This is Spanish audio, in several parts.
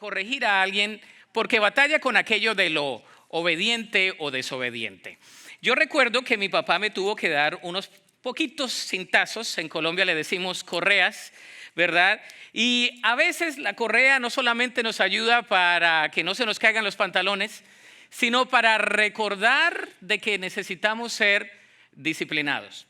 corregir a alguien porque batalla con aquello de lo obediente o desobediente. Yo recuerdo que mi papá me tuvo que dar unos poquitos cintazos, en Colombia le decimos correas, ¿verdad? Y a veces la correa no solamente nos ayuda para que no se nos caigan los pantalones, sino para recordar de que necesitamos ser disciplinados.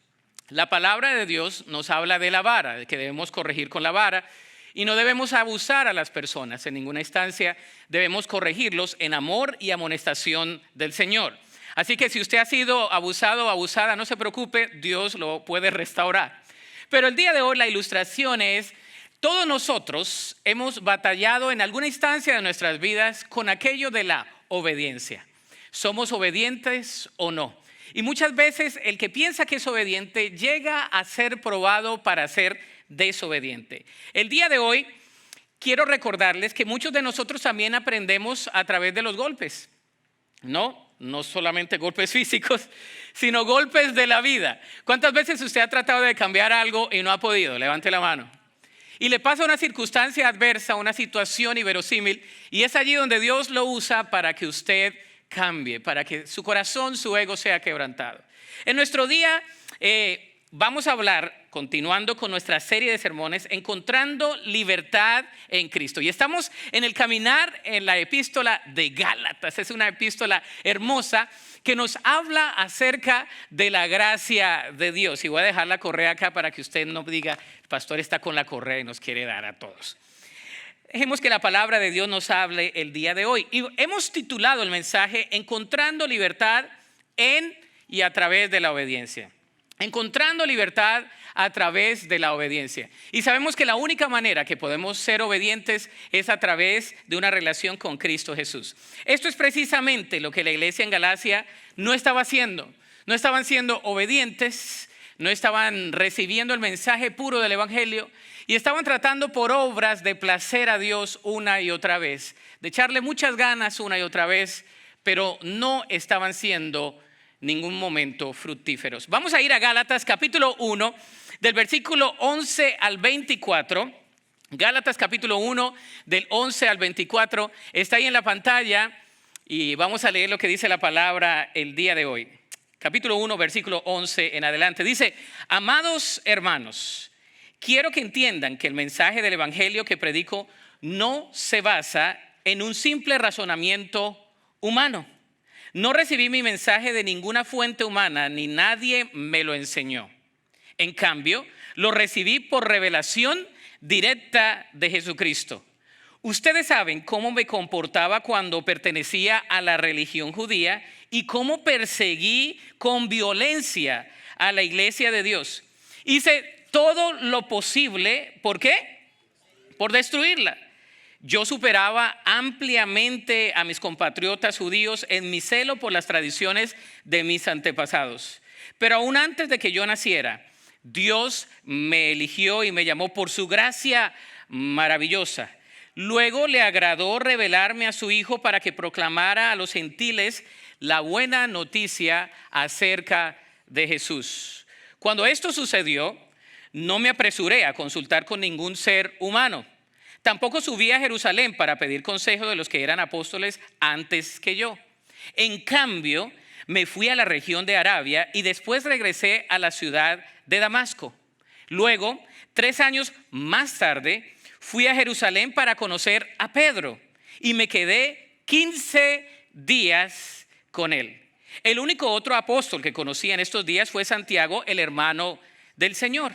La palabra de Dios nos habla de la vara, de que debemos corregir con la vara y no debemos abusar a las personas en ninguna instancia, debemos corregirlos en amor y amonestación del Señor. Así que si usted ha sido abusado o abusada, no se preocupe, Dios lo puede restaurar. Pero el día de hoy la ilustración es, todos nosotros hemos batallado en alguna instancia de nuestras vidas con aquello de la obediencia. ¿Somos obedientes o no? Y muchas veces el que piensa que es obediente llega a ser probado para ser desobediente. El día de hoy quiero recordarles que muchos de nosotros también aprendemos a través de los golpes. No solamente golpes físicos, sino golpes de la vida. ¿Cuántas veces usted ha tratado de cambiar algo y no ha podido? Levante la mano. Y le pasa una circunstancia adversa, una situación inverosímil, y es allí donde Dios lo usa para que usted cambie, para que su corazón, su ego sea quebrantado. En nuestro día vamos a hablar, continuando con nuestra serie de sermones, encontrando libertad en Cristo. Y estamos en el caminar en la epístola de Gálatas. Es una epístola hermosa que nos habla acerca de la gracia de Dios. Y voy a dejar la correa acá para que usted no diga, el pastor está con la correa y nos quiere dar a todos. Dejemos que la palabra de Dios nos hable el día de hoy. Y hemos titulado el mensaje Encontrando libertad en y a través de la obediencia. Encontrando libertad a través de la obediencia. Y sabemos que la única manera que podemos ser obedientes es a través de una relación con Cristo Jesús. Esto es precisamente lo que la iglesia en Galacia no estaba haciendo. No estaban siendo obedientes, no estaban recibiendo el mensaje puro del evangelio y estaban tratando por obras de placer a Dios una y otra vez, de echarle muchas ganas una y otra vez, pero no estaban siendo ningún momento fructíferos. Vamos a ir a Gálatas capítulo 1, del versículo 11 al 24. Gálatas capítulo 1, del 11 al 24. Está ahí en la pantalla y vamos a leer lo que dice la palabra el día de hoy. Capítulo 1, versículo 11 en adelante. Dice, amados hermanos, quiero que entiendan que el mensaje del evangelio que predico no se basa en un simple razonamiento humano. No recibí mi mensaje de ninguna fuente humana, ni nadie me lo enseñó. En cambio, lo recibí por revelación directa de Jesucristo. Ustedes saben cómo me comportaba cuando pertenecía a la religión judía y cómo perseguí con violencia a la iglesia de Dios. Hice todo lo posible, ¿por qué? Por destruirla. Yo superaba ampliamente a mis compatriotas judíos en mi celo por las tradiciones de mis antepasados. Pero aún antes de que yo naciera, Dios me eligió y me llamó por su gracia maravillosa. Luego le agradó revelarme a su Hijo para que proclamara a los gentiles la buena noticia acerca de Jesús. Cuando esto sucedió, no me apresuré a consultar con ningún ser humano. Tampoco subí a Jerusalén para pedir consejo de los que eran apóstoles antes que yo. En cambio, me fui a la región de Arabia y después regresé a la ciudad de Damasco. Luego, 3 años más tarde, fui a Jerusalén para conocer a Pedro y me quedé 15 días con él. El único otro apóstol que conocí en estos días fue Santiago, el hermano del Señor.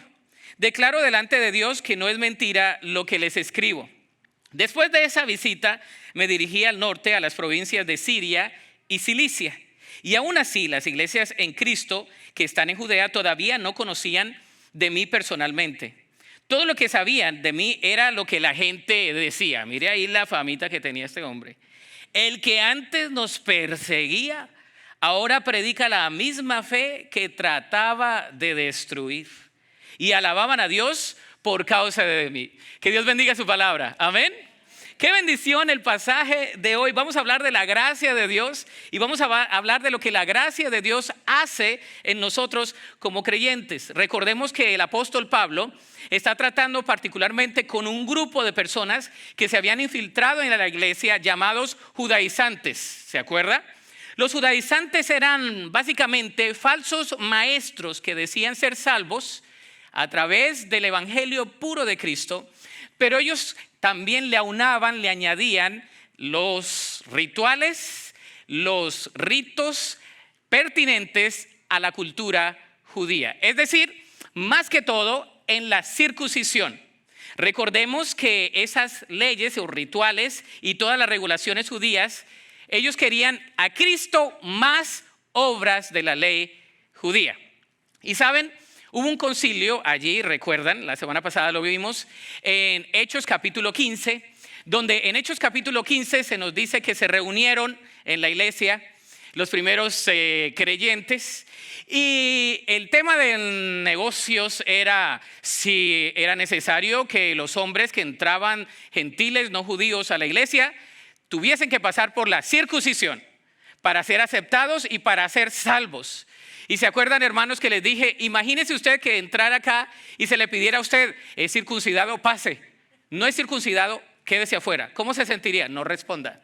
Declaro delante de Dios que no es mentira lo que les escribo. Después de esa visita me dirigí al norte, a las provincias de Siria y Cilicia. Y aún así las iglesias en Cristo que están en Judea todavía no conocían de mí personalmente. Todo lo que sabían de mí era lo que la gente decía. Mire ahí la famita que tenía este hombre. El que antes nos perseguía, ahora predica la misma fe que trataba de destruir. Y alababan a Dios por causa de mí. Que Dios bendiga su palabra. Amén. Qué bendición el pasaje de hoy. Vamos a hablar de la gracia de Dios y vamos a hablar de lo que la gracia de Dios hace en nosotros como creyentes. Recordemos que el apóstol Pablo está tratando particularmente con un grupo de personas que se habían infiltrado en la iglesia llamados judaizantes. ¿Se acuerda? Los judaizantes eran básicamente falsos maestros que decían ser salvos a través del evangelio puro de Cristo, pero ellos también le aunaban, le añadían los rituales, los ritos pertinentes a la cultura judía. Es decir, más que todo en la circuncisión. Recordemos que esas leyes o rituales y todas las regulaciones judías, ellos querían a Cristo más obras de la ley judía. Y saben, hubo un concilio allí, recuerdan, la semana pasada lo vimos, en Hechos capítulo 15, donde en Hechos capítulo 15 se nos dice que se reunieron en la iglesia los primeros creyentes, y el tema de negocios era si era necesario que los hombres que entraban, gentiles no judíos, a la iglesia, tuviesen que pasar por la circuncisión para ser aceptados y para ser salvos. Y se acuerdan, hermanos, que les dije, imagínese usted que entrara acá y se le pidiera a usted, ¿es circuncidado? Pase. No es circuncidado, quédese afuera. ¿Cómo se sentiría? No responda.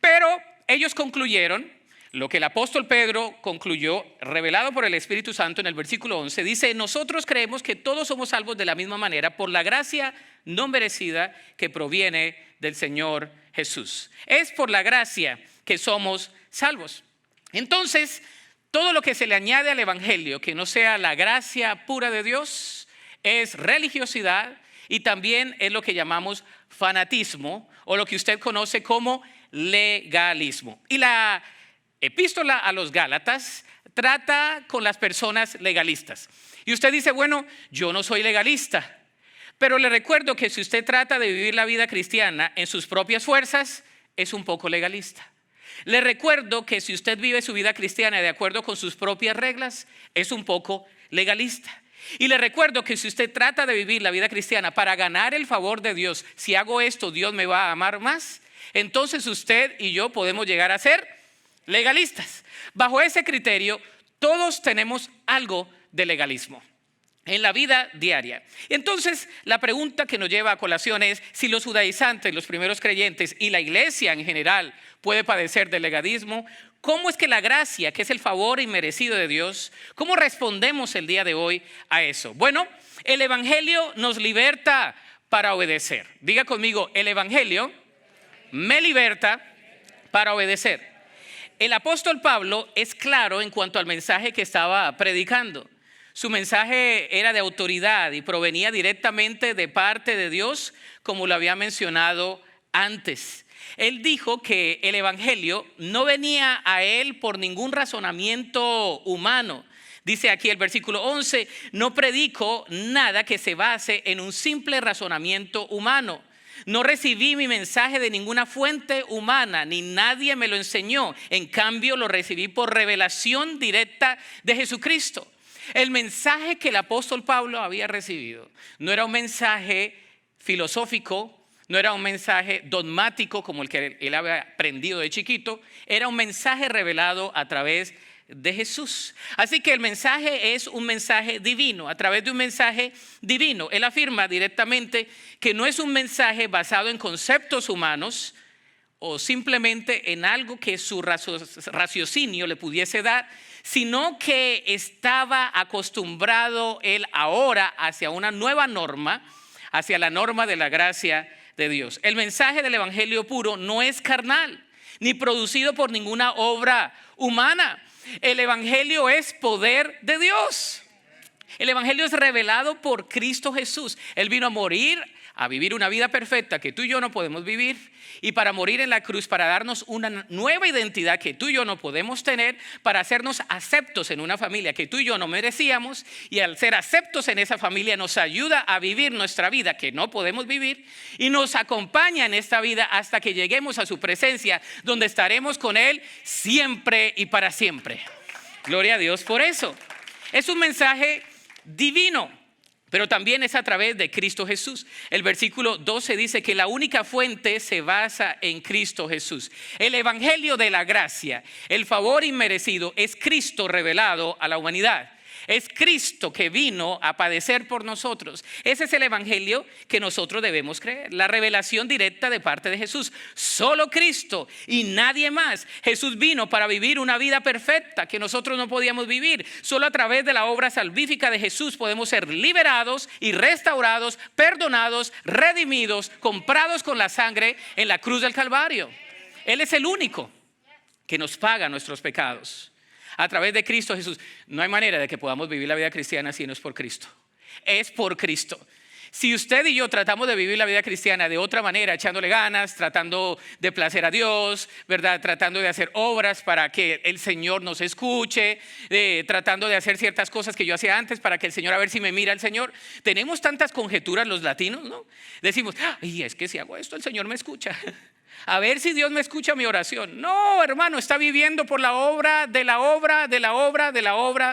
Pero ellos concluyeron lo que el apóstol Pedro concluyó, revelado por el Espíritu Santo en el versículo 11. Dice, nosotros creemos que todos somos salvos de la misma manera por la gracia no merecida que proviene del Señor Jesús. Es por la gracia que somos salvos. Entonces, todo lo que se le añade al evangelio que no sea la gracia pura de Dios es religiosidad y también es lo que llamamos fanatismo o lo que usted conoce como legalismo. Y la epístola a los Gálatas trata con las personas legalistas. Y usted dice, bueno, yo no soy legalista, pero le recuerdo que si usted trata de vivir la vida cristiana en sus propias fuerzas, es un poco legalista. Le recuerdo que si usted vive su vida cristiana de acuerdo con sus propias reglas, es un poco legalista. Y le recuerdo que si usted trata de vivir la vida cristiana para ganar el favor de Dios, si hago esto, Dios me va a amar más, entonces usted y yo podemos llegar a ser legalistas. Bajo ese criterio, todos tenemos algo de legalismo en la vida diaria. Entonces, la pregunta que nos lleva a colación es si los judaizantes, los primeros creyentes y la iglesia en general puede padecer de legalismo. ¿Cómo es que la gracia, que es el favor inmerecido de Dios, cómo respondemos el día de hoy a eso? Bueno, el evangelio nos liberta para obedecer. Diga conmigo, el evangelio me liberta para obedecer. El apóstol Pablo es claro en cuanto al mensaje que estaba predicando. Su mensaje era de autoridad y provenía directamente de parte de Dios, como lo había mencionado antes. Él dijo que el evangelio no venía a él por ningún razonamiento humano. Dice aquí el versículo 11, no predico nada que se base en un simple razonamiento humano. No recibí mi mensaje de ninguna fuente humana, ni nadie me lo enseñó. En cambio, lo recibí por revelación directa de Jesucristo. El mensaje que el apóstol Pablo había recibido no era un mensaje filosófico, no era un mensaje dogmático como el que él había aprendido de chiquito, era un mensaje revelado a través de Jesús. Así que el mensaje es un mensaje divino. A través de un mensaje divino, él afirma directamente que no es un mensaje basado en conceptos humanos o simplemente en algo que su raciocinio le pudiese dar, sino que estaba acostumbrado él ahora hacia una nueva norma, hacia la norma de la gracia de Dios. El mensaje del evangelio puro no es carnal, ni producido por ninguna obra humana. El evangelio es poder de Dios. El evangelio es revelado por Cristo Jesús. Él vino a morir, a vivir una vida perfecta que tú y yo no podemos vivir, y para morir en la cruz, para darnos una nueva identidad que tú y yo no podemos tener, para hacernos aceptos en una familia que tú y yo no merecíamos, y al ser aceptos en esa familia nos ayuda a vivir nuestra vida que no podemos vivir y nos acompaña en esta vida hasta que lleguemos a su presencia, donde estaremos con Él siempre y para siempre. Gloria a Dios por eso. Es un mensaje divino. pero también es a través de Cristo Jesús. El versículo 12 dice que la única fuente se basa en Cristo Jesús. El evangelio de la gracia, el favor inmerecido, es Cristo revelado a la humanidad. Es Cristo que vino a padecer por nosotros. Ese es el evangelio que nosotros debemos creer. La revelación directa de parte de Jesús. Solo Cristo y nadie más. Jesús vino para vivir una vida perfecta que nosotros no podíamos vivir. Solo a través de la obra salvífica de Jesús podemos ser liberados y restaurados, perdonados, redimidos, comprados con la sangre en la cruz del Calvario. Él es el único que nos paga nuestros pecados. A través de Cristo Jesús. No hay manera de que podamos vivir la vida cristiana si no es por Cristo. Es por Cristo. Si usted y yo tratamos de vivir la vida cristiana de otra manera, echándole ganas, tratando de placer a Dios, ¿verdad? Tratando de hacer obras para que el Señor nos escuche, tratando de hacer ciertas cosas que yo hacía antes para que el Señor, a ver si me mira el Señor. Tenemos tantas conjeturas los latinos, ¿no? Decimos, y es que si hago esto el Señor me escucha. A ver si Dios me escucha mi oración. No, hermano, está viviendo por la obra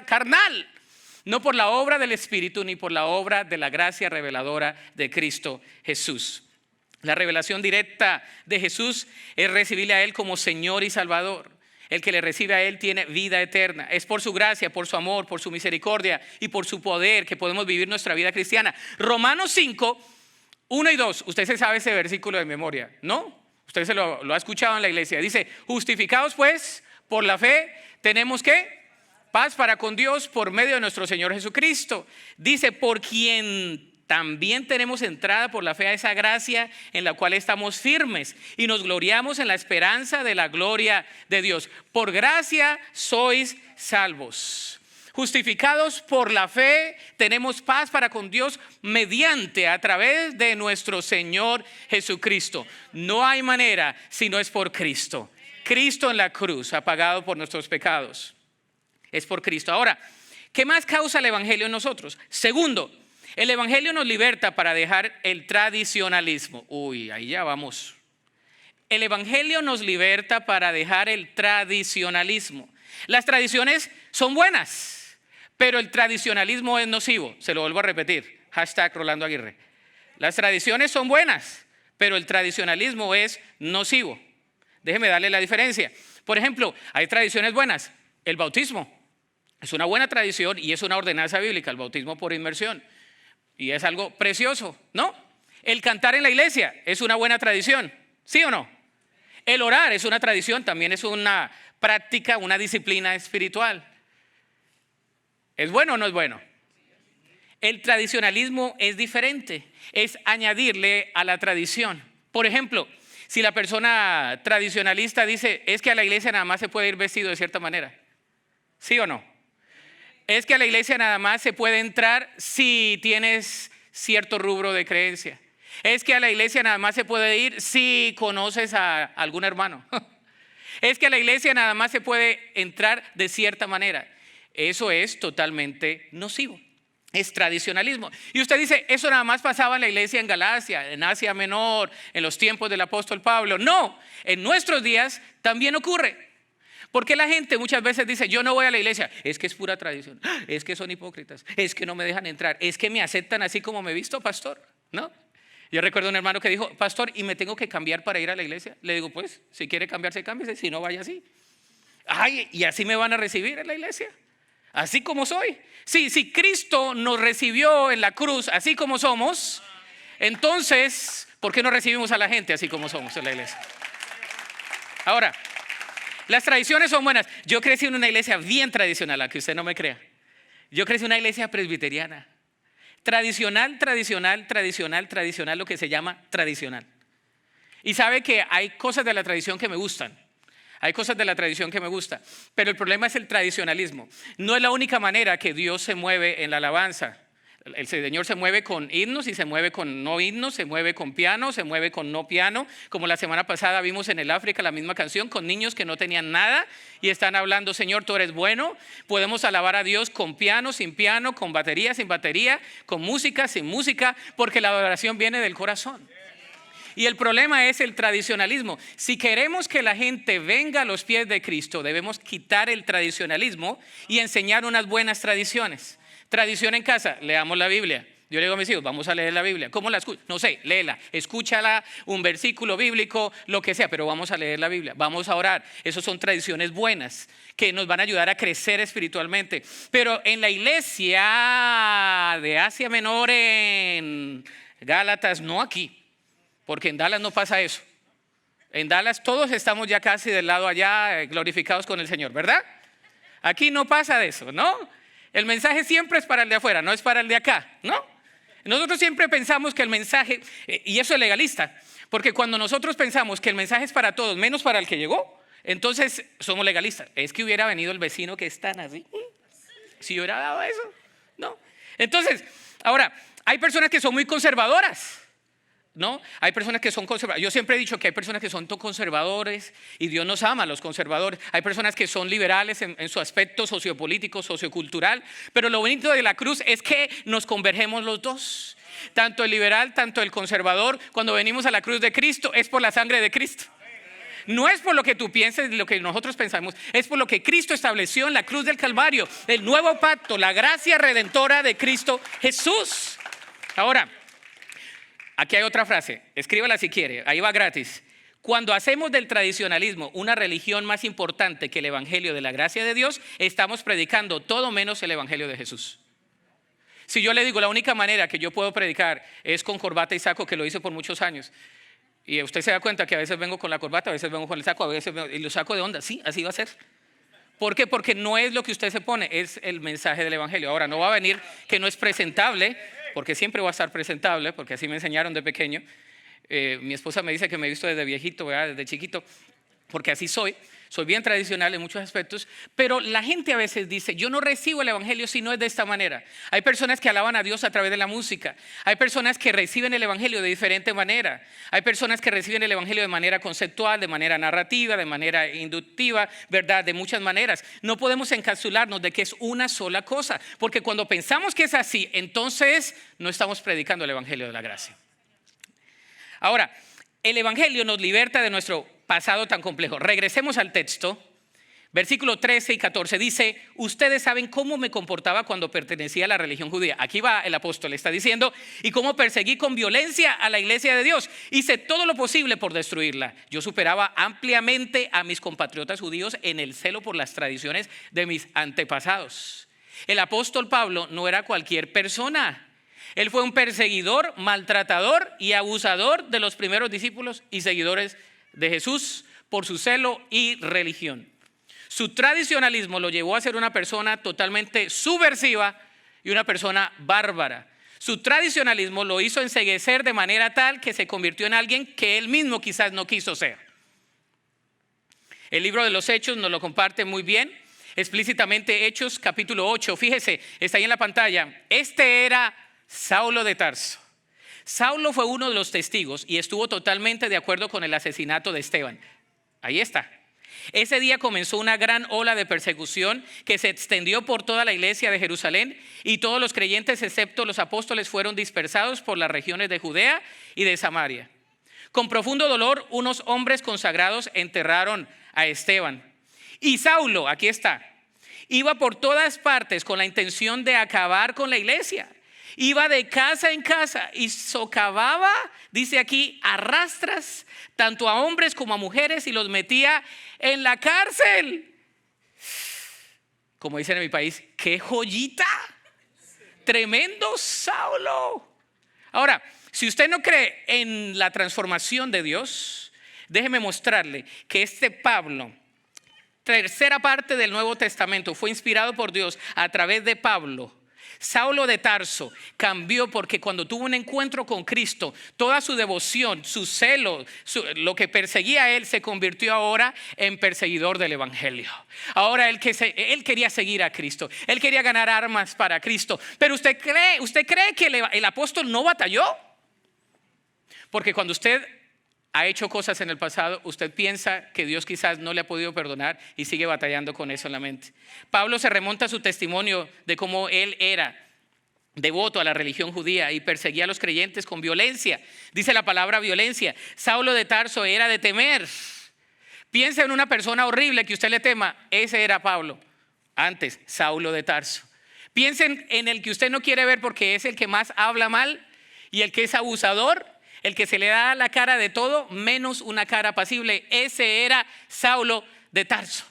carnal. No por la obra del Espíritu ni por la obra de la gracia reveladora de Cristo Jesús. La revelación directa de Jesús es recibirle a Él como Señor y Salvador. El que le recibe a Él tiene vida eterna. Es por su gracia, por su amor, por su misericordia y por su poder que podemos vivir nuestra vida cristiana. Romanos 5, 1 y 2. Usted se sabe ese versículo de memoria, ¿no? Usted se lo ha escuchado en la iglesia. Dice, justificados pues por la fe, tenemos ¿qué? Paz para con Dios por medio de nuestro Señor Jesucristo. Dice, por quien también tenemos entrada por la fe a esa gracia en la cual estamos firmes y nos gloriamos en la esperanza de la gloria de Dios. Por gracia sois salvos. Justificados por la fe, tenemos paz para con Dios mediante, a través de nuestro Señor Jesucristo. No hay manera si no es por Cristo. Cristo en la cruz ha pagado por nuestros pecados. Es por Cristo. Ahora, ¿qué más causa el evangelio en nosotros? Segundo, el evangelio nos liberta para dejar el tradicionalismo. Uy, ahí ya vamos. El evangelio nos liberta para dejar el tradicionalismo. Las tradiciones son buenas, pero el tradicionalismo es nocivo. Se lo vuelvo a repetir. Hashtag Rolando Aguirre. Las tradiciones son buenas, pero el tradicionalismo es nocivo. Déjeme darle la diferencia. Por ejemplo, hay tradiciones buenas. El bautismo es una buena tradición y es una ordenanza bíblica, el bautismo por inmersión. Y es algo precioso, ¿no? El cantar en la iglesia es una buena tradición, ¿sí o no? El orar es una tradición, también es una práctica, una disciplina espiritual. ¿Es bueno o no es bueno? El tradicionalismo es diferente, es añadirle a la tradición. Por ejemplo, si la persona tradicionalista dice, es que a la iglesia nada más se puede ir vestido de cierta manera, ¿sí o no? Es que a la iglesia nada más se puede entrar si tienes cierto rubro de creencia. Es que a la iglesia nada más se puede ir si conoces a algún hermano. Es que a la iglesia nada más se puede entrar de cierta manera. Eso es totalmente nocivo. Es tradicionalismo. Y usted dice, eso nada más pasaba en la iglesia en Galacia, en Asia Menor, en los tiempos del apóstol Pablo. No, en nuestros días también ocurre. Porque la gente muchas veces dice, yo no voy a la iglesia, es que es pura tradición, es que son hipócritas, es que no me dejan entrar, es que me aceptan así como me he visto, pastor, ¿no? Yo recuerdo un hermano que dijo, pastor, ¿y me tengo que cambiar para ir a la iglesia? Le digo, pues, si quiere cambiarse, cámbiese, si no, vaya así. Ay, ¿y así me van a recibir en la iglesia? Así como soy. Sí, si Cristo nos recibió en la cruz así como somos, entonces, ¿por qué no recibimos a la gente así como somos en la iglesia? Ahora, las tradiciones son buenas. Yo crecí en una iglesia bien tradicional, a que usted no me crea. Yo crecí en una iglesia presbiteriana. Tradicional, lo que se llama tradicional. Y sabe que hay cosas de la tradición que me gustan. Hay cosas de la tradición que me gustan. Pero el problema es el tradicionalismo. No es la única manera que Dios se mueve en la alabanza. El Señor se mueve con himnos y se mueve con no himnos, se mueve con piano, se mueve con no piano, como la semana pasada vimos en el África la misma canción con niños que no tenían nada y están hablando, Señor, tú eres bueno. Podemos alabar a Dios con piano, sin piano, con batería, sin batería, con música, sin música, porque la adoración viene del corazón. Y el problema es el tradicionalismo. Si queremos que la gente venga a los pies de Cristo, debemos quitar el tradicionalismo y enseñar unas buenas tradiciones. Tradición en casa, leamos la Biblia. Yo le digo a mis hijos, vamos a leer la Biblia. ¿Cómo la escucho? No sé, léela, escúchala, un versículo bíblico, lo que sea, pero vamos a leer la Biblia, vamos a orar. Esas son tradiciones buenas que nos van a ayudar a crecer espiritualmente. Pero en la iglesia de Asia Menor, en Gálatas, no aquí, porque en Dallas no pasa eso. En Dallas todos estamos ya casi del lado allá, glorificados con el Señor, ¿verdad? Aquí no pasa de eso, ¿no? El mensaje siempre es para el de afuera, no es para el de acá, ¿no? Nosotros siempre pensamos que el mensaje, y eso es legalista, porque cuando nosotros pensamos que el mensaje es para todos, menos para el que llegó, entonces somos legalistas. Es que hubiera venido el vecino que es tan así, si hubiera dado eso, ¿no? Entonces, ahora, hay personas que son muy conservadoras, ¿no? Hay personas que son conservadoras. Yo siempre he dicho que hay personas que son conservadores y Dios nos ama a los conservadores. Hay personas que son liberales en su aspecto sociopolítico, sociocultural. Pero lo bonito de la cruz es que nos convergemos los dos. Tanto el liberal, tanto el conservador. Cuando venimos a la cruz de Cristo es por la sangre de Cristo. No es por lo que tú pienses, lo que nosotros pensamos, es por lo que Cristo estableció en la cruz del Calvario, el nuevo pacto, la gracia redentora de Cristo Jesús. Ahora, aquí hay otra frase, escríbala si quiere, ahí va gratis. Cuando hacemos del tradicionalismo una religión más importante que el evangelio de la gracia de Dios, estamos predicando todo menos el evangelio de Jesús. Si yo le digo la única manera que yo puedo predicar es con corbata y saco, que lo hice por muchos años, y usted se da cuenta que a veces vengo con la corbata, a veces vengo con el saco, a veces y lo saco de onda, sí, así va a ser. ¿Por qué? Porque no es lo que usted se pone, es el mensaje del evangelio. Ahora, no va a venir que no es presentable, porque siempre va a estar presentable, porque así me enseñaron de pequeño. Mi esposa me dice que me he visto desde viejito, ¿verdad? Desde chiquito, porque así soy bien tradicional en muchos aspectos, pero la gente a veces dice, yo no recibo el evangelio si no es de esta manera. Hay personas que alaban a Dios a través de la música, hay personas que reciben el evangelio de diferente manera, hay personas que reciben el evangelio de manera conceptual, de manera narrativa, de manera inductiva, ¿verdad? De muchas maneras. No podemos encapsularnos de que es una sola cosa, porque cuando pensamos que es así, entonces no estamos predicando el evangelio de la gracia. Ahora, el evangelio nos liberta de nuestro pasado tan complejo. Regresemos al texto. Versículo 13 y 14 dice, ustedes saben cómo me comportaba cuando pertenecía a la religión judía. Aquí va el apóstol, está diciendo, y cómo perseguí con violencia a la iglesia de Dios. Hice todo lo posible por destruirla. Yo superaba ampliamente a mis compatriotas judíos en el celo por las tradiciones de mis antepasados. El apóstol Pablo no era cualquier persona. Él fue un perseguidor, maltratador y abusador de los primeros discípulos y seguidores de Jesús por su celo y religión. Su tradicionalismo lo llevó a ser una persona totalmente subversiva y una persona bárbara. Su tradicionalismo lo hizo enceguecer de manera tal que se convirtió en alguien que él mismo quizás no quiso ser. El libro de los Hechos nos lo comparte muy bien, explícitamente Hechos capítulo 8. Fíjese, está ahí en la pantalla. Este era Saulo de Tarso. Saulo fue uno de los testigos y estuvo totalmente de acuerdo con el asesinato de Esteban. Ahí está. Ese día comenzó una gran ola de persecución que se extendió por toda la iglesia de Jerusalén y todos los creyentes excepto los apóstoles fueron dispersados por las regiones de Judea y de Samaria. Con profundo dolor, unos hombres consagrados enterraron a Esteban. Y Saulo, aquí está, iba por todas partes con la intención de acabar con la iglesia. Iba de casa en casa y socavaba, dice aquí, a rastras, tanto a hombres como a mujeres y los metía en la cárcel. Como dicen en mi país, ¡qué joyita! Tremendo Saulo. Ahora, si usted no cree en la transformación de Dios, déjeme mostrarle que este Pablo, tercera parte del Nuevo Testamento, fue inspirado por Dios a través de Pablo. Saulo de Tarso cambió porque cuando tuvo un encuentro con Cristo, toda su devoción, su celo, lo que perseguía a él se convirtió ahora en perseguidor del evangelio. Ahora él quería seguir a Cristo, él quería ganar armas para Cristo. Pero usted cree que el apóstol no batalló, porque cuando usted ha hecho cosas en el pasado, usted piensa que Dios quizás no le ha podido perdonar y sigue batallando con eso en la mente. Pablo se remonta a su testimonio de cómo él era devoto a la religión judía y perseguía a los creyentes con violencia. Dice la palabra violencia. Saulo de Tarso era de temer. Piensa en una persona horrible que usted le tema. Ese era Pablo. Antes, Saulo de Tarso. Piensen en el que usted no quiere ver porque es el que más habla mal y el que es abusador, el que se le da la cara de todo menos una cara apacible. Ese era Saulo de Tarso.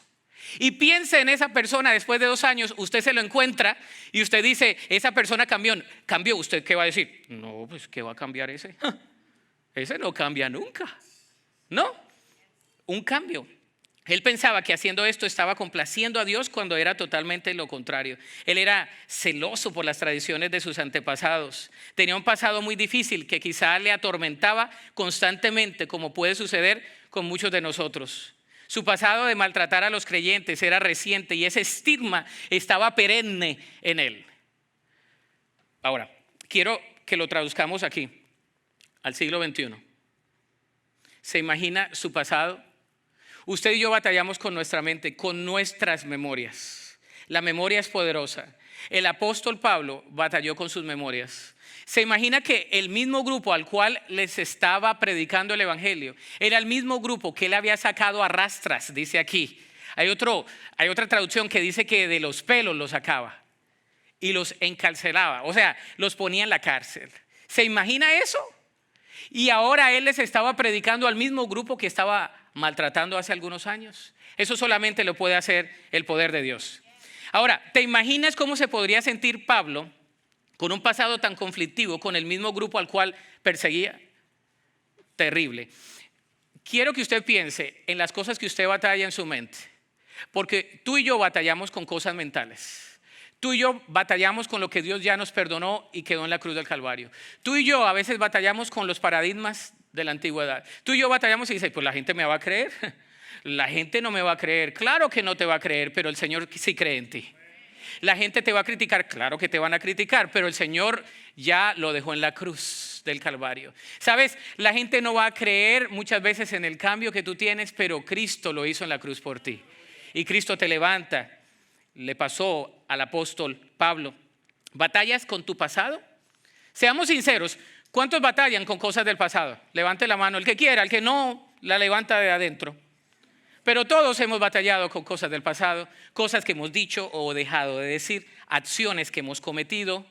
Y piense en esa persona después de 2 años, usted se lo encuentra y usted dice, esa persona cambió. ¿Usted qué va a decir? No, pues ¿qué va a cambiar ese? Ese no cambia nunca. No, un cambio. Él pensaba que haciendo esto estaba complaciendo a Dios cuando era totalmente lo contrario. Él era celoso por las tradiciones de sus antepasados. Tenía un pasado muy difícil que quizá le atormentaba constantemente, como puede suceder con muchos de nosotros. Su pasado de maltratar a los creyentes era reciente y ese estigma estaba perenne en él. Ahora, quiero que lo traduzcamos aquí, al siglo XXI. ¿Se imagina su pasado? Usted y yo batallamos con nuestra mente, con nuestras memorias. La memoria es poderosa. El apóstol Pablo batalló con sus memorias. Se imagina que el mismo grupo al cual les estaba predicando el evangelio era el mismo grupo que él había sacado a rastras, dice aquí. Hay otra traducción que dice que de los pelos los sacaba y los encarcelaba, o sea, los ponía en la cárcel. ¿Se imagina eso? Y ahora él les estaba predicando al mismo grupo que estaba maltratando hace algunos años. Eso solamente lo puede hacer el poder de Dios. Ahora, ¿te imaginas cómo se podría sentir Pablo con un pasado tan conflictivo con el mismo grupo al cual perseguía? Terrible. Quiero que usted piense en las cosas que usted batalla en su mente, porque tú y yo batallamos con cosas mentales. Tú y yo batallamos con lo que Dios ya nos perdonó y quedó en la cruz del Calvario. Tú y yo a veces batallamos con los paradigmas de la antigüedad. Tú y yo batallamos y dices, pues la gente me va a creer. La gente no me va a creer. Claro que no te va a creer, pero el Señor sí cree en ti. La gente te va a criticar, claro que te van a criticar, pero el Señor ya lo dejó en la cruz del Calvario. ¿Sabes? La gente no va a creer muchas veces en el cambio que tú tienes, pero Cristo lo hizo en la cruz por ti. Y Cristo te levanta. Le pasó al apóstol Pablo. ¿Batallas con tu pasado? Seamos sinceros, ¿cuántos batallan con cosas del pasado? Levante la mano, el que quiera, el que no, la levanta de adentro. Pero todos hemos batallado con cosas del pasado, cosas que hemos dicho o dejado de decir, acciones que hemos cometido,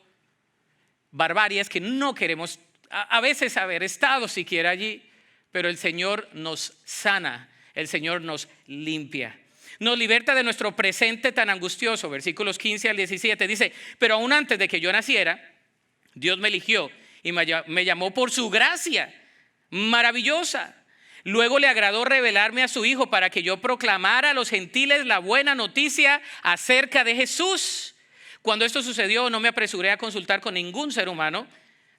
barbarias que no queremos a veces haber estado siquiera allí, pero el Señor nos sana, el Señor nos limpia. Nos liberta de nuestro presente tan angustioso. Versículos 15 al 17 dice, pero aún antes de que yo naciera, Dios me eligió y me llamó por su gracia maravillosa. Luego le agradó revelarme a su Hijo para que yo proclamara a los gentiles la buena noticia acerca de Jesús. Cuando esto sucedió, no me apresuré a consultar con ningún ser humano.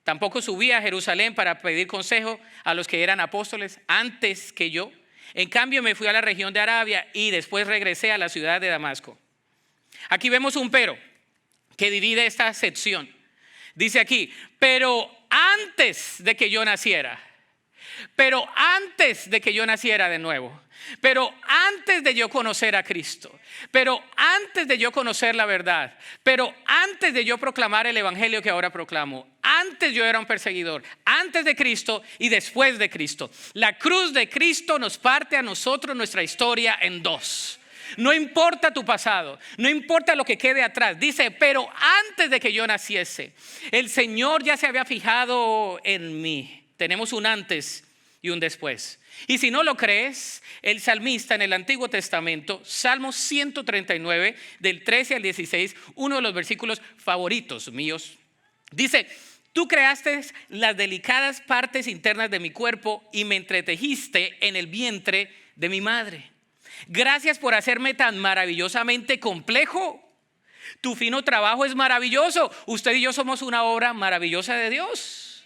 Tampoco subí a Jerusalén para pedir consejo a los que eran apóstoles antes que yo. En cambio, me fui a la región de Arabia y después regresé a la ciudad de Damasco. Aquí vemos un pero que divide esta sección. Dice aquí, pero antes de que yo naciera, pero antes de que yo naciera de nuevo, pero antes de yo conocer a Cristo, pero antes de yo conocer la verdad, pero antes de yo proclamar el evangelio que ahora proclamo, antes yo era un perseguidor, antes de Cristo y después de Cristo. La cruz de Cristo nos parte a nosotros nuestra historia en dos. No importa tu pasado, no importa lo que quede atrás. Dice, pero antes de que yo naciese, el Señor ya se había fijado en mí. Tenemos un antes y un después. Y si no lo crees, el salmista en el Antiguo Testamento, Salmo 139, del 13 al 16, uno de los versículos favoritos míos, dice, tú creaste las delicadas partes internas de mi cuerpo y me entretejiste en el vientre de mi madre. Gracias por hacerme tan maravillosamente complejo. Tu fino trabajo es maravilloso. Usted y yo somos una obra maravillosa de Dios.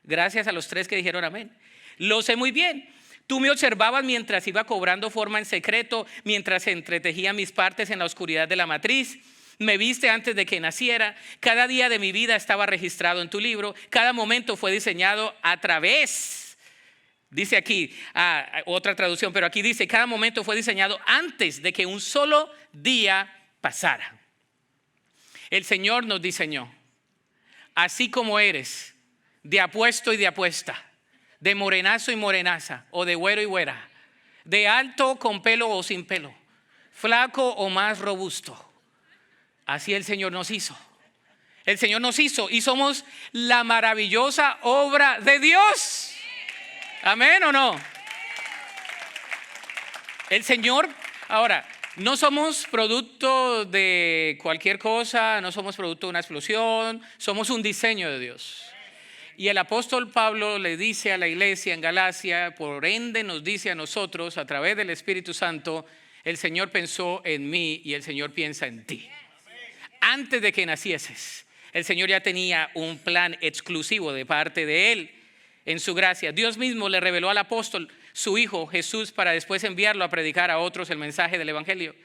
Gracias a los 3 que dijeron amén. Lo sé muy bien. Tú me observabas mientras iba cobrando forma en secreto, mientras entretejía mis partes en la oscuridad de la matriz. Me viste antes de que naciera. Cada día de mi vida estaba registrado en tu libro. Cada momento fue diseñado a través. Dice aquí, otra traducción, pero aquí dice, cada momento fue diseñado antes de que un solo día pasara. El Señor nos diseñó, así como eres, de apuesto y de apuesta, de morenazo y morenaza, o de güero y güera, de alto con pelo o sin pelo, flaco o más robusto. Así el Señor nos hizo. El Señor nos hizo y somos la maravillosa obra de Dios. ¿Amén o no? El Señor, ahora, no somos producto de cualquier cosa, no somos producto de una explosión, somos un diseño de Dios. Y el apóstol Pablo le dice a la iglesia en Galacia, por ende nos dice a nosotros a través del Espíritu Santo, el Señor pensó en mí y el Señor piensa en ti. Antes de que nacieses, el Señor ya tenía un plan exclusivo de parte de Él en su gracia. Dios mismo le reveló al apóstol su Hijo Jesús para después enviarlo a predicar a otros el mensaje del Evangelio.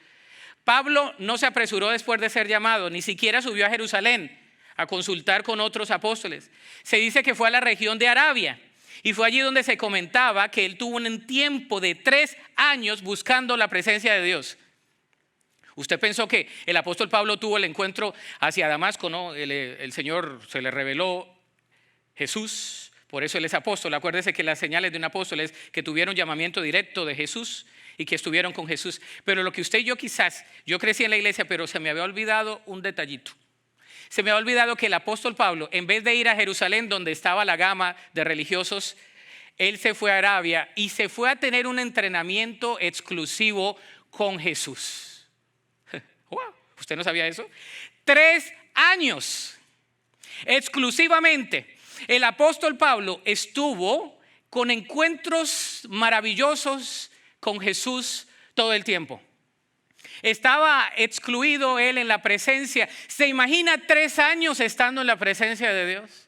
Pablo no se apresuró después de ser llamado, ni siquiera subió a Jerusalén a consultar con otros apóstoles. Se dice que fue a la región de Arabia y fue allí donde se comentaba que él tuvo un tiempo de 3 años buscando la presencia de Dios. Usted pensó que el apóstol Pablo tuvo el encuentro hacia Damasco, ¿no? El Señor se le reveló Jesús, por eso él es apóstol. Acuérdese que las señales de un apóstol es que tuvieron llamamiento directo de Jesús y que estuvieron con Jesús. Pero lo que usted y yo yo crecí en la iglesia, pero se me había olvidado un detallito. Se me había olvidado que el apóstol Pablo, en vez de ir a Jerusalén, donde estaba la gama de religiosos, él se fue a Arabia y se fue a tener un entrenamiento exclusivo con Jesús. Wow, ¿usted no sabía eso? 3 años exclusivamente. El apóstol Pablo estuvo con encuentros maravillosos con Jesús todo el tiempo. Estaba excluido él en la presencia. ¿Se imagina 3 años estando en la presencia de Dios?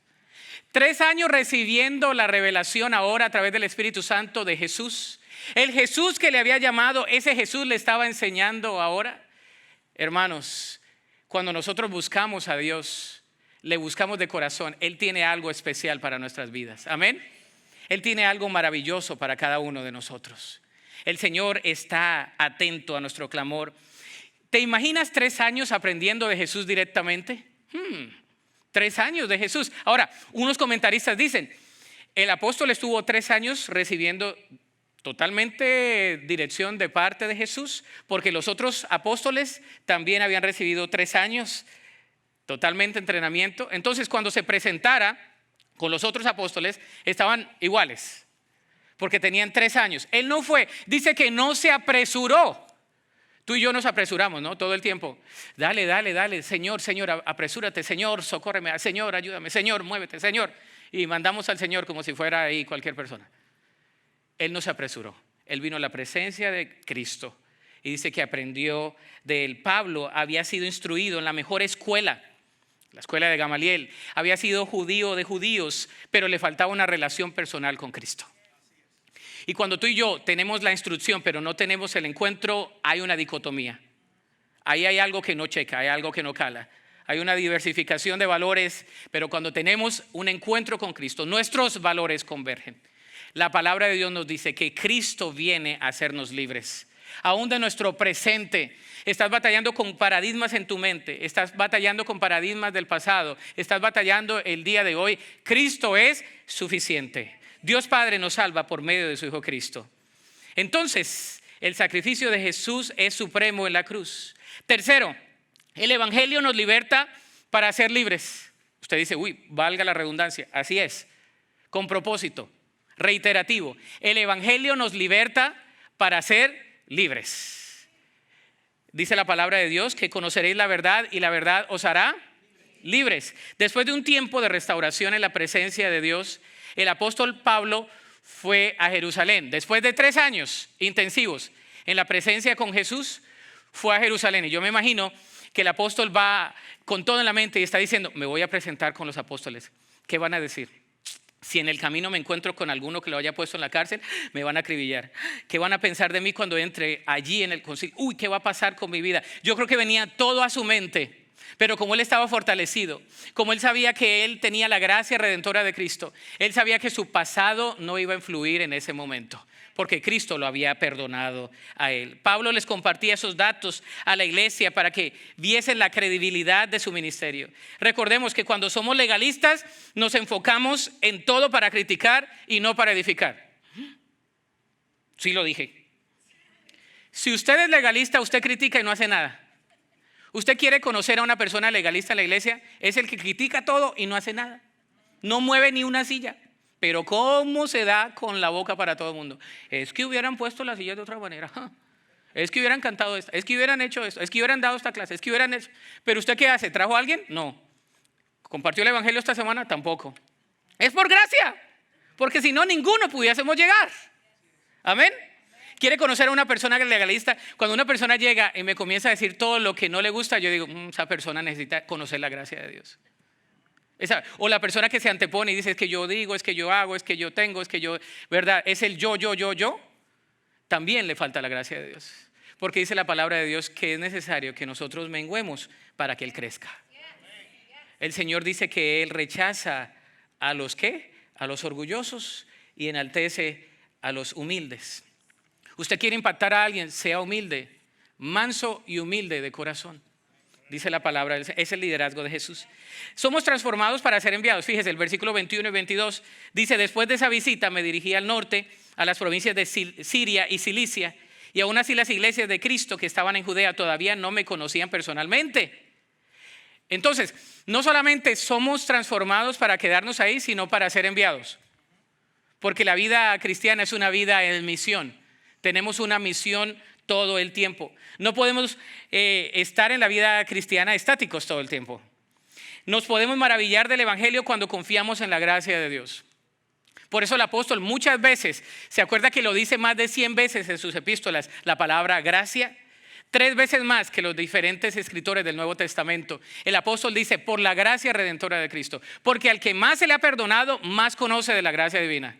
3 años recibiendo la revelación ahora a través del Espíritu Santo de Jesús. El Jesús que le había llamado, ese Jesús le estaba enseñando ahora. Hermanos, cuando nosotros buscamos a Dios, le buscamos de corazón, Él tiene algo especial para nuestras vidas. Amén. Él tiene algo maravilloso para cada uno de nosotros. El Señor está atento a nuestro clamor. ¿Te imaginas 3 años aprendiendo de Jesús directamente? 3 años de Jesús. Ahora, unos comentaristas dicen, el apóstol estuvo 3 años recibiendo totalmente dirección de parte de Jesús, porque los otros apóstoles también habían recibido 3 años, totalmente entrenamiento. Entonces, cuando se presentara con los otros apóstoles, estaban iguales, porque tenían 3 años. Él no fue, dice que no se apresuró. Tú y yo nos apresuramos, ¿no? Todo el tiempo. Dale, Señor, apresúrate, Señor, socórreme, Señor, ayúdame, Señor, muévete, Señor. Y mandamos al Señor como si fuera ahí cualquier persona. Él no se apresuró. Él vino a la presencia de Cristo y dice que aprendió de él. Pablo había sido instruido en la mejor escuela, la escuela de Gamaliel. Había sido judío de judíos, pero le faltaba una relación personal con Cristo. Y cuando tú y yo tenemos la instrucción, pero no tenemos el encuentro, hay una dicotomía. Ahí hay algo que no checa, hay algo que no cala. Hay una diversificación de valores, pero cuando tenemos un encuentro con Cristo, nuestros valores convergen. La palabra de Dios nos dice que Cristo viene a hacernos libres. Aún de nuestro presente, estás batallando con paradigmas en tu mente, estás batallando con paradigmas del pasado, estás batallando el día de hoy. Cristo es suficiente. Dios Padre nos salva por medio de su Hijo Cristo. Entonces, el sacrificio de Jesús es supremo en la cruz. Tercero, el Evangelio nos liberta para ser libres. Usted dice, valga la redundancia, así es, con propósito. Reiterativo, el Evangelio nos liberta para ser libres. Dice la palabra de Dios que conoceréis la verdad y la verdad os hará libres. Después de un tiempo de restauración en la presencia de Dios, el apóstol Pablo fue a Jerusalén. Después de 3 años intensivos en la presencia con Jesús, fue a Jerusalén. Y yo me imagino que el apóstol va con todo en la mente y está diciendo, me voy a presentar con los apóstoles. ¿Qué van a decir? Si en el camino me encuentro con alguno que lo haya puesto en la cárcel, me van a acribillar. ¿Qué van a pensar de mí cuando entre allí en el concilio? ¿Qué va a pasar con mi vida? Yo creo que venía todo a su mente, pero como él estaba fortalecido, como él sabía que él tenía la gracia redentora de Cristo, él sabía que su pasado no iba a influir en ese momento, porque Cristo lo había perdonado a él. Pablo les compartía esos datos a la iglesia para que viesen la credibilidad de su ministerio. Recordemos que cuando somos legalistas nos enfocamos en todo para criticar y no para edificar. Sí lo dije. Si usted es legalista, usted critica y no hace nada. ¿Usted quiere conocer a una persona legalista en la iglesia? Es el que critica todo y no hace nada. No mueve ni una silla. Pero ¿cómo se da con la boca para todo el mundo? Es que hubieran puesto las sillas de otra manera. Es que hubieran cantado esto. Es que hubieran hecho esto. Es que hubieran dado esta clase. Es que hubieran hecho. ¿Pero usted qué hace? ¿Trajo a alguien? No. ¿Compartió el evangelio esta semana? Tampoco. Es por gracia. Porque si no, ninguno pudiésemos llegar. Amén. ¿Quiere conocer a una persona legalista? Cuando una persona llega y me comienza a decir todo lo que no le gusta, yo digo, esa persona necesita conocer la gracia de Dios. O la persona que se antepone y dice, es que yo digo, es que yo hago, es que yo tengo, es que yo, ¿verdad? Es el yo. También le falta la gracia de Dios. Porque dice la palabra de Dios que es necesario que nosotros menguemos para que Él crezca. El Señor dice que Él rechaza a los ¿qué? A los orgullosos y enaltece a los humildes. Usted quiere impactar a alguien, sea humilde, manso y humilde de corazón. Dice la palabra, es el liderazgo de Jesús. Somos transformados para ser enviados. Fíjese, el versículo 21 y 22 dice, después de esa visita me dirigí al norte, a las provincias de Siria y Cilicia, y aún así las iglesias de Cristo que estaban en Judea todavía no me conocían personalmente. Entonces, no solamente somos transformados para quedarnos ahí, sino para ser enviados. Porque la vida cristiana es una vida en misión. Tenemos una misión todo el tiempo. No podemos estar en la vida cristiana estáticos todo el tiempo. Nos podemos maravillar del evangelio cuando confiamos en la gracia de Dios. Por eso el apóstol muchas veces, ¿se acuerda que lo dice más de 100 veces en sus epístolas, la palabra gracia? 3 veces más que los diferentes escritores del Nuevo Testamento. El apóstol dice, por la gracia redentora de Cristo. Porque al que más se le ha perdonado, más conoce de la gracia divina.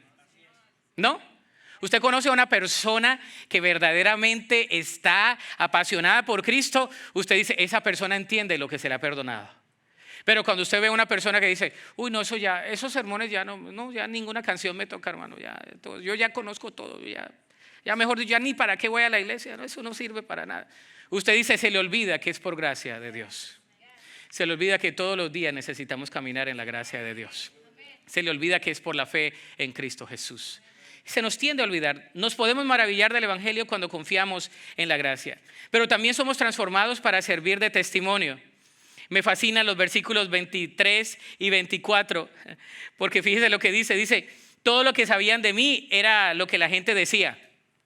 ¿No? Usted conoce a una persona que verdaderamente está apasionada por Cristo. Usted dice, esa persona entiende lo que se le ha perdonado. Pero cuando usted ve a una persona que dice, uy, no, esos sermones ya no, ya ninguna canción me toca, hermano. Yo ya conozco todo, ya mejor dicho, ya ni para qué voy a la iglesia, ¿no? Eso no sirve para nada. Usted dice, se le olvida que es por gracia de Dios. Se le olvida que todos los días necesitamos caminar en la gracia de Dios. Se le olvida que es por la fe en Cristo Jesús. Se nos tiende a olvidar. Nos podemos maravillar del evangelio cuando confiamos en la gracia. Pero también somos transformados para servir de testimonio. Me fascinan los versículos 23 y 24, porque fíjese lo que dice, todo lo que sabían de mí era lo que la gente decía,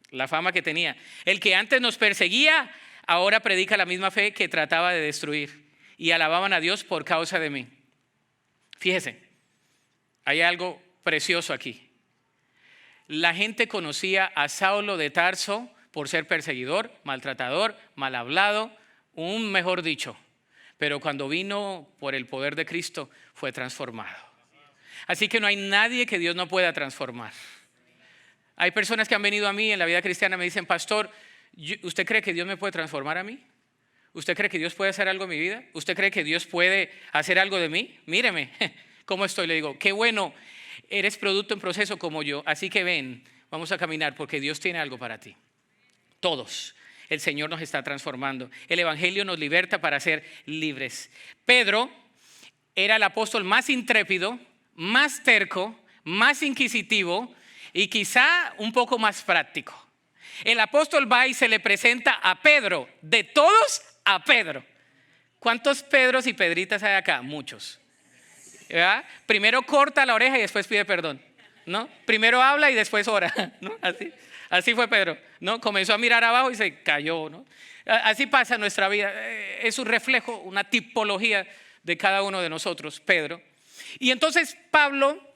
la fama que tenía. El que antes nos perseguía, ahora predica la misma fe que trataba de destruir, y alababan a Dios por causa de mí. Fíjese, hay algo precioso aquí. La gente conocía a Saulo de Tarso por ser perseguidor, maltratador, mal hablado, mejor dicho. Pero cuando vino por el poder de Cristo fue transformado. Así que no hay nadie que Dios no pueda transformar. Hay personas que han venido a mí en la vida cristiana y me dicen, pastor, ¿usted cree que Dios me puede transformar a mí? ¿Usted cree que Dios puede hacer algo en mi vida? ¿Usted cree que Dios puede hacer algo de mí? Míreme cómo estoy. Le digo, qué bueno, eres producto en proceso como yo. Así que ven, vamos a caminar porque Dios tiene algo para ti. Todos. El Señor nos está transformando. El evangelio nos liberta para ser libres. Pedro era el apóstol más intrépido, más terco, más inquisitivo y quizá un poco más práctico. El apóstol va y se le presenta a Pedro, de todos a Pedro. ¿Cuántos Pedros y Pedritas hay acá? Muchos. ¿Verdad? Primero corta la oreja y después pide perdón, ¿no? Primero habla y después ora, ¿no? Así fue Pedro, ¿no? Comenzó a mirar abajo y se cayó, ¿no? Así pasa en nuestra vida. Es un reflejo, una tipología de cada uno de nosotros, Pedro. Y entonces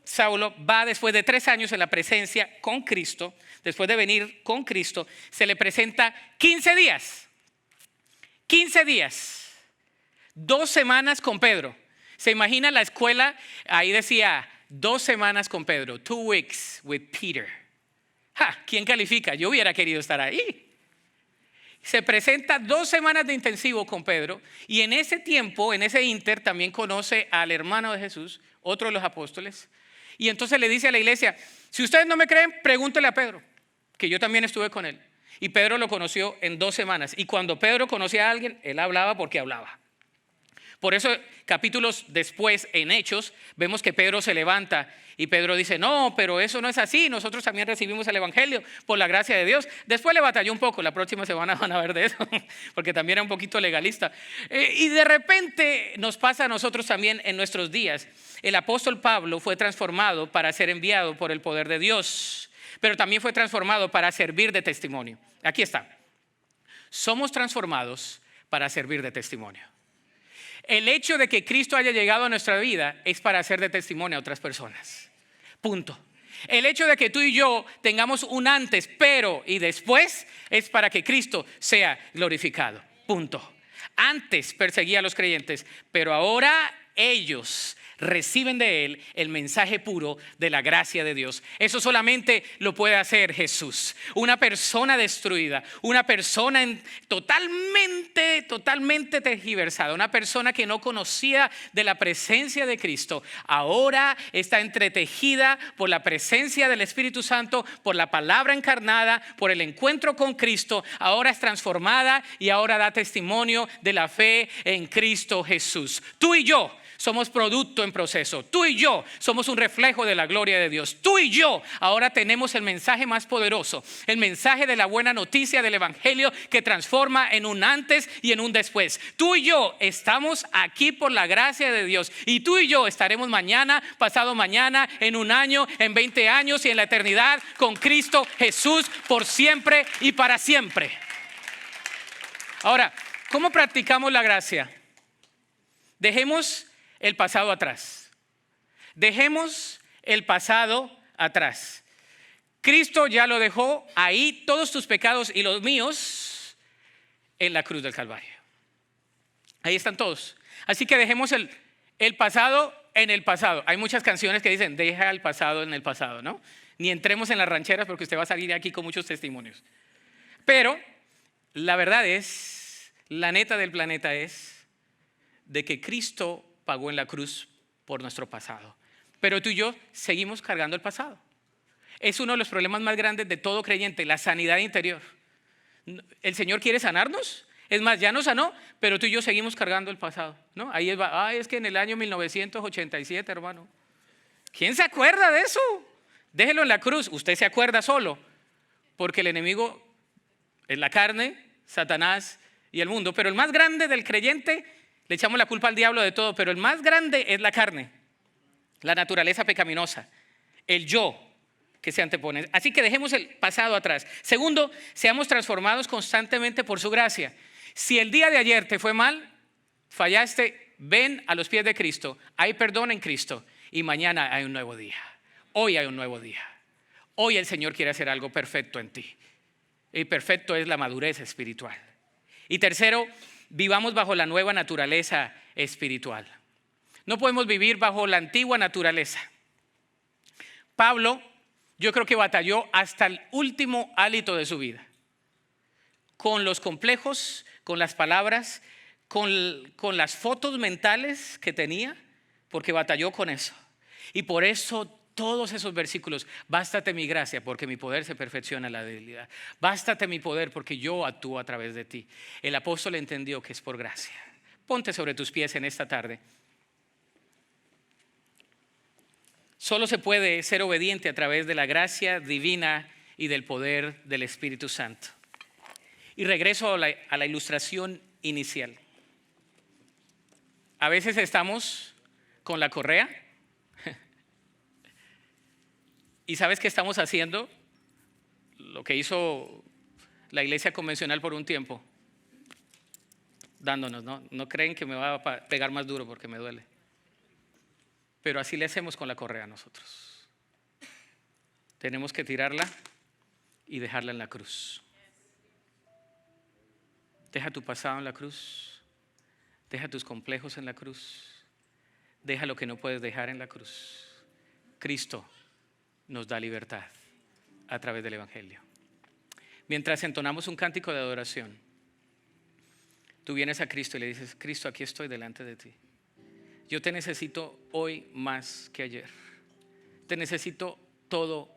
Saulo va después de 3 años en la presencia con Cristo, después de venir con Cristo, se le presenta 15 días. 15 días. 2 semanas con Pedro. ¿Se imagina la escuela? Ahí decía 2 semanas con Pedro. 2 weeks with Peter. ¿Quién califica? Yo hubiera querido estar ahí. Se presenta 2 semanas de intensivo con Pedro y en ese tiempo, en ese inter, también conoce al hermano de Jesús, otro de los apóstoles. Y entonces le dice a la iglesia, si ustedes no me creen, pregúntele a Pedro, que yo también estuve con él. Y Pedro lo conoció en 2 semanas. Y cuando Pedro conocía a alguien, él hablaba porque hablaba. Por eso, capítulos después, en Hechos, vemos que Pedro se levanta y Pedro dice, no, pero eso no es así, nosotros también recibimos el Evangelio por la gracia de Dios. Después le batalló un poco, la próxima semana van a ver de eso, porque también era un poquito legalista. Y de repente nos pasa a nosotros también en nuestros días. El apóstol Pablo fue transformado para ser enviado por el poder de Dios, pero también fue transformado para servir de testimonio. Aquí está. Somos transformados para servir de testimonio. El hecho de que Cristo haya llegado a nuestra vida es para hacer de testimonio a otras personas. Punto. El hecho de que tú y yo tengamos un antes, pero y después es para que Cristo sea glorificado. Punto. Antes perseguía a los creyentes, pero ahora ellos reciben de Él el mensaje puro de la gracia de Dios. Eso solamente lo puede hacer Jesús. Una persona destruida, una persona totalmente tergiversada, una persona que no conocía de la presencia de Cristo, ahora está entretejida por la presencia del Espíritu Santo, por la palabra encarnada, por el encuentro con Cristo. Ahora es transformada y ahora da testimonio de la fe en Cristo Jesús. Tú y yo somos producto en proceso. Tú y yo somos un reflejo de la gloria de Dios. Tú y yo ahora tenemos el mensaje más poderoso, el mensaje de la buena noticia del Evangelio que transforma en un antes y en un después. Tú y yo estamos aquí por la gracia de Dios, y tú y yo estaremos mañana, pasado mañana, en un año, en 20 años y en la eternidad con Cristo Jesús por siempre y para siempre. Ahora, ¿cómo practicamos la gracia? Dejemos el pasado atrás. Dejemos el pasado atrás. Cristo ya lo dejó ahí, todos tus pecados y los míos, en la cruz del Calvario. Ahí están todos. Así que dejemos el pasado en el pasado. Hay muchas canciones que dicen, deja el pasado en el pasado, ¿no? Ni entremos en las rancheras porque usted va a salir de aquí con muchos testimonios. Pero la verdad es, la neta del planeta es de que Cristo pagó en la cruz por nuestro pasado. Pero tú y yo seguimos cargando el pasado. Es uno de los problemas más grandes de todo creyente, la sanidad interior. ¿El Señor quiere sanarnos? Es más, ya nos sanó, pero tú y yo seguimos cargando el pasado, ¿no? Ahí va, es que en el año 1987, hermano. ¿Quién se acuerda de eso? Déjelo en la cruz. Usted se acuerda solo, porque el enemigo es la carne, Satanás y el mundo. Pero el más grande del creyente, le echamos la culpa al diablo de todo, pero el más grande es la carne, la naturaleza pecaminosa, el yo que se antepone. Así que dejemos el pasado atrás. Segundo, seamos transformados constantemente por su gracia. Si el día de ayer te fue mal, fallaste, ven a los pies de Cristo. Hay perdón en Cristo y mañana hay un nuevo día. Hoy hay un nuevo día. Hoy el Señor quiere hacer algo perfecto en ti. Y perfecto es la madurez espiritual. Y tercero, vivamos bajo la nueva naturaleza espiritual. No podemos vivir bajo la antigua naturaleza. Pablo, yo creo que batalló hasta el último hálito de su vida, con los complejos, con las palabras, con las fotos mentales que tenía, porque batalló con eso. Y por eso todos esos versículos, bástate mi gracia porque mi poder se perfecciona en la debilidad. Bástate mi poder porque yo actúo a través de ti. El apóstol entendió que es por gracia. Ponte sobre tus pies en esta tarde. Solo se puede ser obediente a través de la gracia divina y del poder del Espíritu Santo. Y regreso a la ilustración inicial. A veces estamos con la correa. ¿Y sabes qué estamos haciendo? Lo que hizo la iglesia convencional por un tiempo. Dándonos, ¿no? No creen que me va a pegar más duro porque me duele. Pero así le hacemos con la correa nosotros. Tenemos que tirarla y dejarla en la cruz. Deja tu pasado en la cruz. Deja tus complejos en la cruz. Deja lo que no puedes dejar en la cruz. Cristo nos da libertad a través del Evangelio. Mientras entonamos un cántico de adoración, tú vienes a Cristo y le dices, Cristo, aquí estoy delante de ti. Yo te necesito hoy más que ayer. Te necesito todo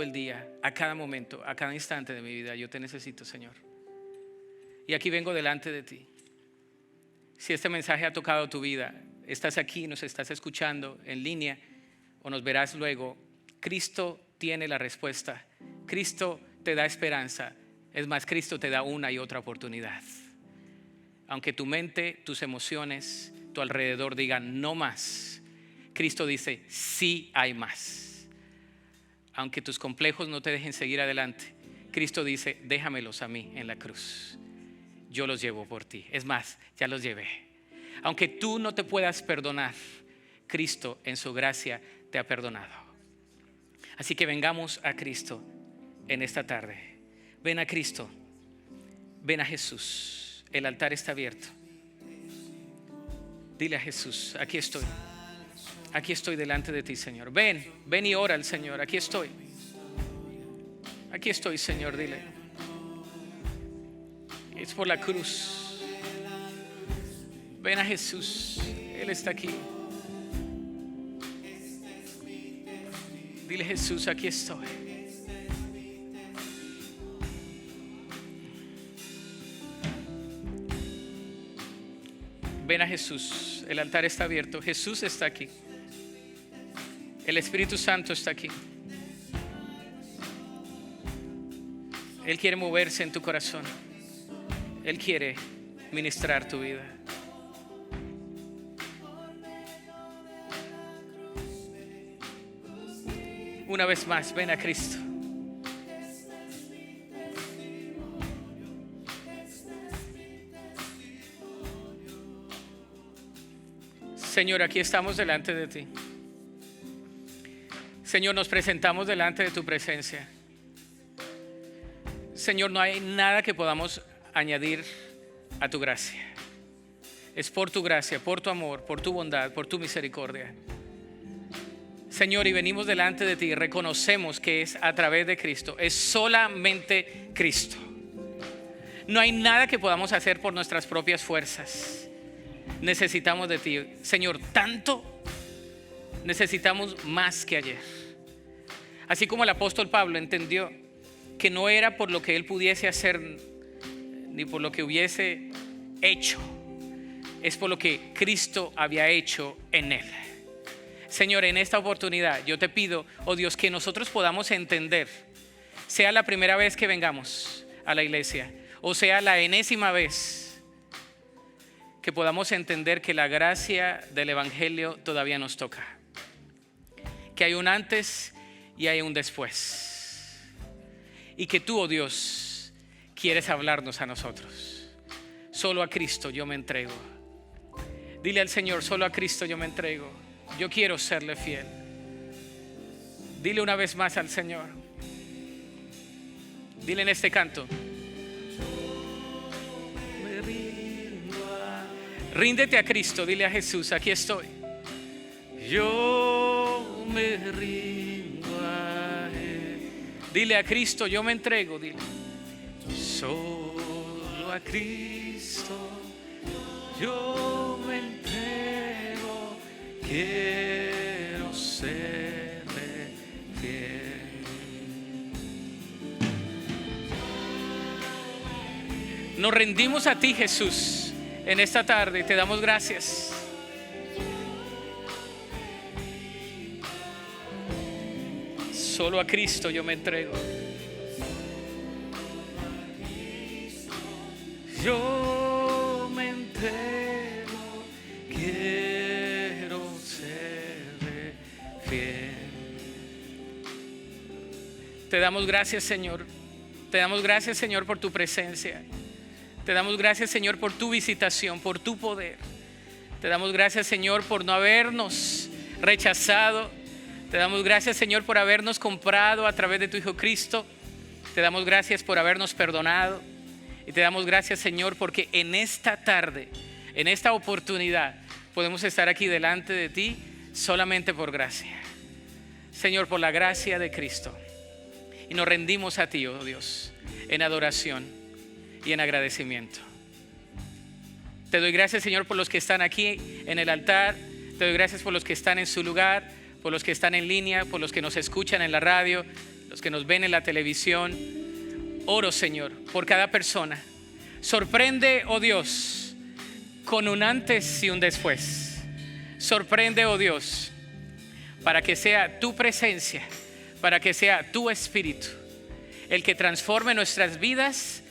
el día, a cada momento, a cada instante de mi vida. Yo te necesito, Señor. Y aquí vengo delante de ti. Si este mensaje ha tocado tu vida, estás aquí, nos estás escuchando en línea o nos verás luego, Cristo tiene la respuesta. Cristo te da esperanza. Es más, Cristo te da una y otra oportunidad. Aunque tu mente, tus emociones, tu alrededor digan no más, Cristo dice sí hay más. Aunque tus complejos no te dejen seguir adelante, Cristo dice déjamelos a mí en la cruz. Yo los llevo por ti. Es más, ya los llevé. Aunque tú no te puedas perdonar, Cristo en su gracia te ha perdonado. Así que vengamos a Cristo en esta tarde. Ven a Cristo, ven a Jesús. El altar está abierto. Dile a Jesús, aquí estoy delante de ti, Señor. Ven y ora al Señor. Aquí estoy, Señor, dile. Es por la cruz. Ven a Jesús, Él está aquí. Dile, Jesús, aquí estoy. Ven a Jesús, el altar está abierto. Jesús está aquí. El Espíritu Santo está aquí. Él quiere moverse en tu corazón. Él quiere ministrar tu vida. Una vez más, ven a Cristo. Señor, aquí estamos delante de ti. Señor, nos presentamos delante de tu presencia. Señor, no hay nada que podamos añadir a tu gracia. Es por tu gracia, por tu amor, por tu bondad, por tu misericordia. Señor, y venimos delante de ti y reconocemos que es a través de Cristo, es solamente Cristo. No hay nada que podamos hacer por nuestras propias fuerzas. Necesitamos de ti, Señor, tanto. Necesitamos más que ayer. Así como el apóstol Pablo entendió que no era por lo que él pudiese hacer ni por lo que hubiese hecho, es por lo que Cristo había hecho en él. Señor, en esta oportunidad yo te pido, oh Dios, que nosotros podamos entender, sea la primera vez que vengamos a la iglesia o sea la enésima vez, que podamos entender que la gracia del evangelio todavía nos toca, que hay un antes y hay un después, y que tú, oh Dios, quieres hablarnos a nosotros. Solo a Cristo yo me entrego. Dile al Señor, solo a Cristo yo me entrego. Yo quiero serle fiel. Dile una vez más al Señor. Dile en este canto. Ríndete a Cristo, dile a Jesús, aquí estoy. Yo me rindo a Él. Dile a Cristo, yo me entrego, dile. Solo a Cristo yo me entrego, quiero serle fiel. Nos rendimos a ti, Jesús, en esta tarde y te damos gracias. Solo a Cristo yo me entrego. Yo me entrego, quiero serle fiel. Te damos gracias, Señor. Te damos gracias, Señor, por tu presencia. Te damos gracias, Señor, por tu visitación, por tu poder. Te damos gracias, Señor, por no habernos rechazado. Te damos gracias, Señor, por habernos comprado a través de tu Hijo Cristo. Te damos gracias por habernos perdonado. Y te damos gracias, Señor, porque en esta tarde, en esta oportunidad, podemos estar aquí delante de ti solamente por gracia. Señor, por la gracia de Cristo. Y nos rendimos a ti, oh Dios, en adoración y en agradecimiento. Te doy gracias, Señor, por los que están aquí en el altar. Te doy gracias por los que están en su lugar, por los que están en línea, por los que nos escuchan en la radio, los que nos ven en la televisión. Oro, Señor, por cada persona. Sorprende, oh Dios, con un antes y un después. Sorprende, oh Dios, para que sea tu presencia, para que sea tu espíritu el que transforme nuestras vidas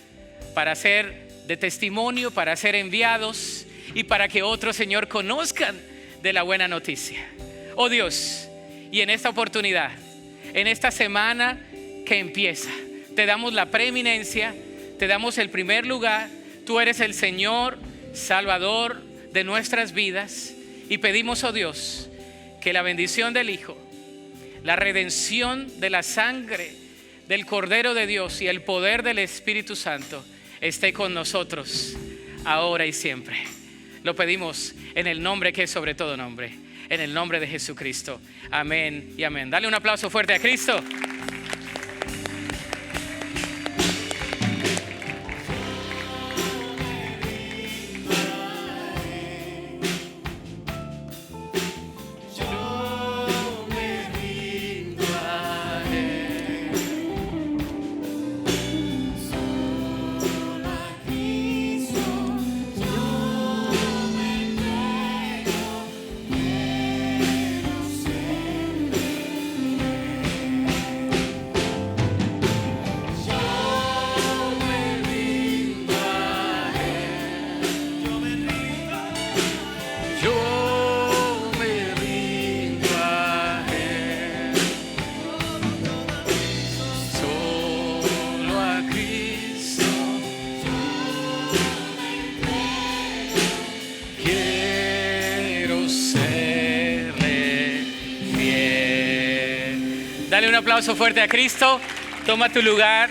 para ser de testimonio, para ser enviados y para que otros, Señor, conozcan de la buena noticia. Oh Dios, y en esta oportunidad, en esta semana que empieza, te damos la preeminencia, te damos el primer lugar. Tú eres el Señor, Salvador de nuestras vidas, y pedimos, oh Dios, que la bendición del Hijo, la redención de la sangre del Cordero de Dios y el poder del Espíritu Santo esté con nosotros ahora y siempre. Lo pedimos en el nombre que es sobre todo nombre, en el nombre de Jesucristo. Amén y amén. Dale un aplauso fuerte a Cristo. Dale un aplauso fuerte a Cristo. Toma tu lugar.